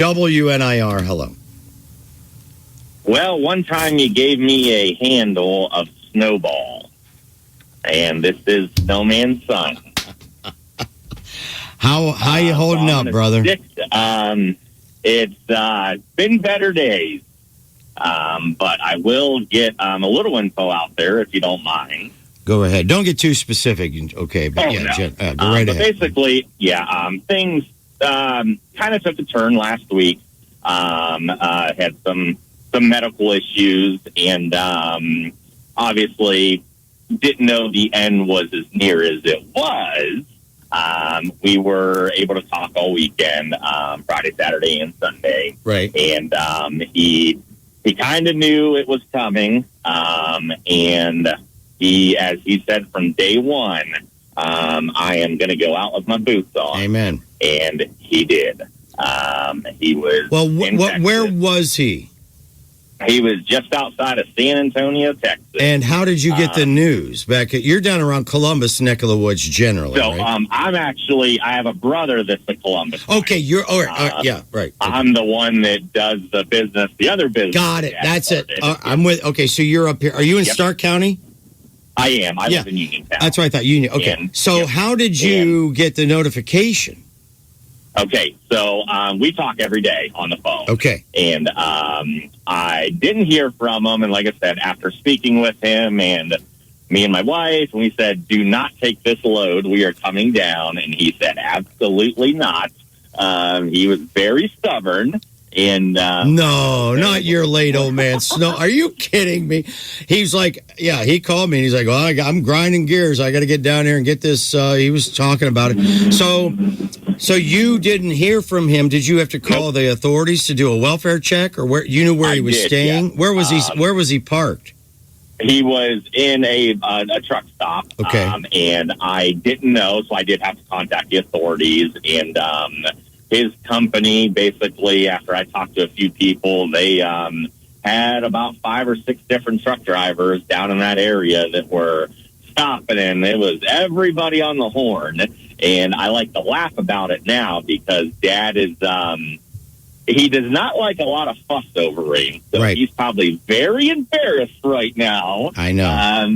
WNIR, hello. Well, one time you gave me a handle of Snowball, and this is Snowman's son. How you holding up, brother? It's been better days, but I will get a little info out there if you don't mind. Go ahead. Don't get too specific, okay? But go right ahead. Basically, things kind of took a turn last week. Had some medical issues, and obviously didn't know the end was as near as it was. We were able to talk all weekend, Friday, Saturday, and Sunday. Right. And he kind of knew it was coming. And he, as he said from day one, I am going to go out with my boots on. Amen. And he did. He was. Well, where was he? He was just outside of San Antonio, Texas. And how did you get the news? You're down around Columbus, neck of the woods, generally. So, right? I have a brother that's a Columbus. Okay, you're. Yeah, right. Okay. I'm the one that does the business, the other business. Got it. That's it. I'm with. Okay, so you're up here. Are you in Stark County? I am. I live in Uniontown. That's what I thought. Union. Okay. How did you get the notification? Okay, so we talk every day on the phone. Okay. And I didn't hear from him. And like I said, after speaking with him and me and my wife, and we said, do not take this load. We are coming down. And he said, absolutely not. He was very stubborn. And no, not your late old man Snow. Are you kidding me? He's like, he called me and he's like, well, I'm grinding gears. I got to get down here and get this. He was talking about it. So you didn't hear from him. Did you have to call the authorities to do a welfare check, or where you knew where he was staying? Yeah. Where was he parked? He was in a truck stop. Okay. And I didn't know, so I did have to contact the authorities. And his company, basically, after I talked to a few people, they had about 5 or 6 different truck drivers down in that area that were stopping, and it was everybody on the horn. And I like to laugh about it now because Dad is, he does not like a lot of fuss over him. So He's probably very embarrassed right now. I know.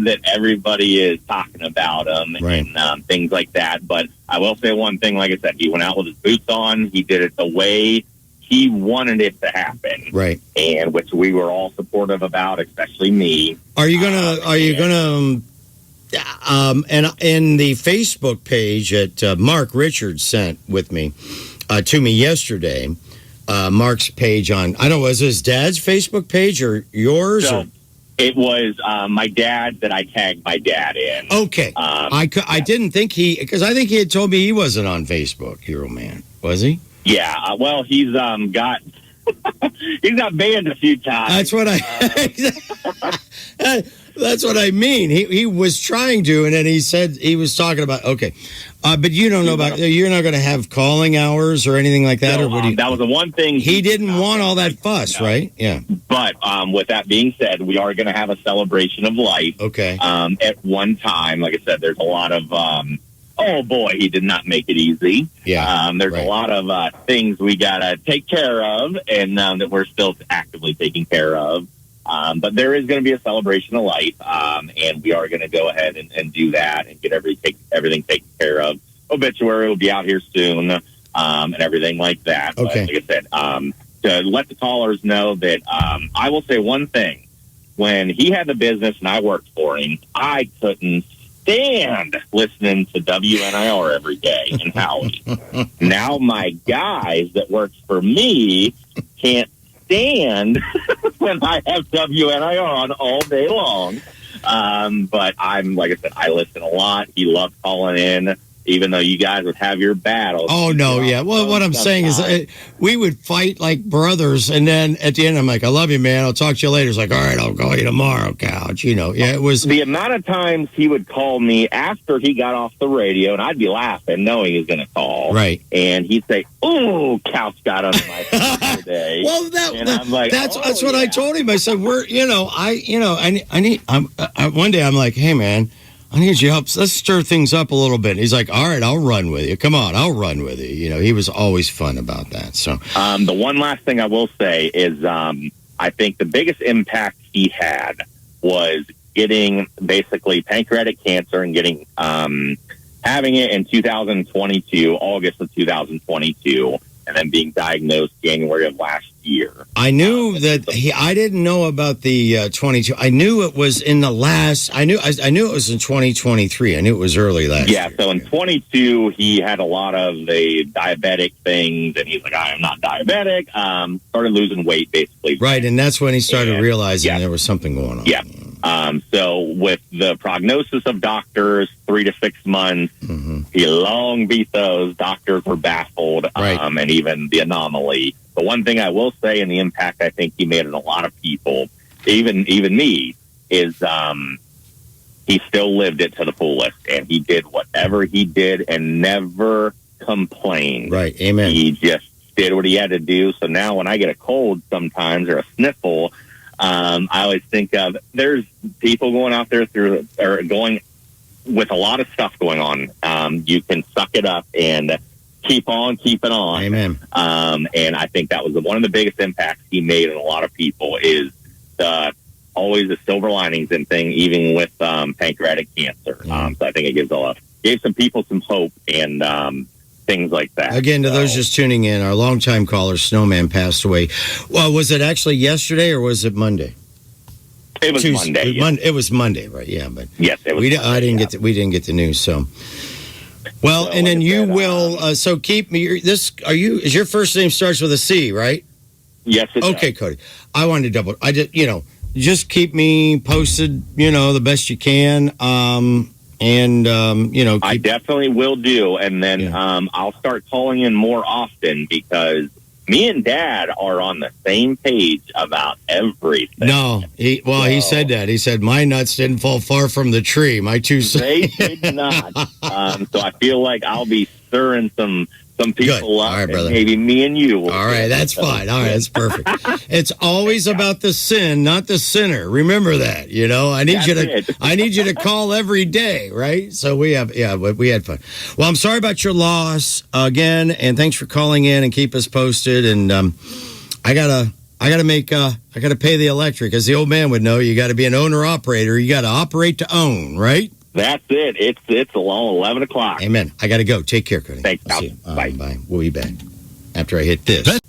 That everybody is talking about him and things like that. But I will say one thing, like I said, he went out with his boots on. He did it the way he wanted it to happen. Right. And which we were all supportive about, especially me. Are you gonna and in the Facebook page that Mark Richards sent with me to me yesterday, Mark's page on, I don't know, was his dad's Facebook page or yours? So, it was my dad that I tagged my dad in. Okay. I didn't think because I think he had told me he wasn't on Facebook, Hero Man. Was he? Yeah. Well, he's got he's got banned a few times. That's what That's what I mean. He was trying to, and then he said he was talking about, but you don't know about, you're not going to have calling hours or anything like that? No, or what do you, that was the one thing. He didn't want all that fuss, right? Yeah. But with that being said, we are going to have a celebration of life. Okay. At one time, like I said, there's a lot of, oh boy, he did not make it easy. Yeah. There's a lot of things we got to take care of, and that we're still actively taking care of. But there is going to be a celebration of life, and we are going to go ahead and do that and get everything taken care of. Obituary will be out here soon, and everything like that. Okay. But like I said, to let the callers know that I will say one thing. When he had the business and I worked for him, I couldn't stand listening to WNIR every day in Howie. Now my guys that works for me can't stand when I have WNIR on all day long. But I'm, like I said, I listen a lot. He loves calling in, even though you guys would have your battles. Oh, no, yeah. Well, what I'm saying is we would fight like brothers, and then at the end, I'm like, I love you, man. I'll talk to you later. It's like, all right, I'll call you tomorrow, Couch. Yeah, it was... The amount of times he would call me after he got off the radio, and I'd be laughing, knowing he was going to call. Right. And he'd say, "Oh, Couch got under my skin today." Well, I'm like, that's what I told him. I said, one day I'm like, hey, man, I need your help. Let's stir things up a little bit. He's like, all right, I'll run with you. Come on, I'll run with you. You know, he was always fun about that. So, the one last thing I will say is I think the biggest impact he had was getting basically pancreatic cancer and getting having it in 2022, August of 2022, and then being diagnosed January of last year. I knew that I didn't know about the 22. I knew it was in the last. I knew it was in 2023. I knew it was early last year. Yeah, so in 22, he had a lot of the diabetic things, and he's like, I am not diabetic. Started losing weight, basically. Right, and that's when he started realizing there was something going on. Yeah. So with the prognosis of doctors, 3 to 6 months, he long beat those. Doctors were baffled, and even the anomaly. The one thing I will say, and the impact I think he made on a lot of people, even me, is he still lived it to the fullest, and he did whatever he did and never complained. Right, amen. He just did what he had to do. So now when I get a cold sometimes or a sniffle, I always think of there's people going out there going with a lot of stuff going on. You can suck it up and keep on keeping on. Amen. And I think that was one of the biggest impacts he made on a lot of people is always the silver linings and thing, even with pancreatic cancer. So I think it gave some people some hope and things like that. Again, to those just tuning in, our longtime caller, Snowman, passed away. Well, was it actually yesterday or was it Monday? It was Monday. It was Monday, right? Yeah, but yes, it was. We didn't get the news. So, well, and then you will. So keep me. Is your first name starts with a C, right? Yes. Okay, Cody. I wanted to just keep me posted. The best you can. I definitely will do, and then I'll start calling in more often because me and Dad are on the same page about everything. No, he said that. He said my nuts didn't fall far from the tree. My two they did not. So I feel like I'll be stirring some people up. All right, brother. Maybe me and you will. All right, that's fine. All right, that's perfect. It's always about the sin, not the sinner. Remember that. I need you to call every day, right? So we had fun. Well, I'm sorry about your loss again, and thanks for calling in and keep us posted. And I gotta pay the electric, as the old man would know. You got to be an owner operator. You got to operate to own, right? That's it. It's along 11 o'clock. Amen. I got to go. Take care, Cody. Thanks. I'll see you. Bye. Bye. We'll be back after I hit this.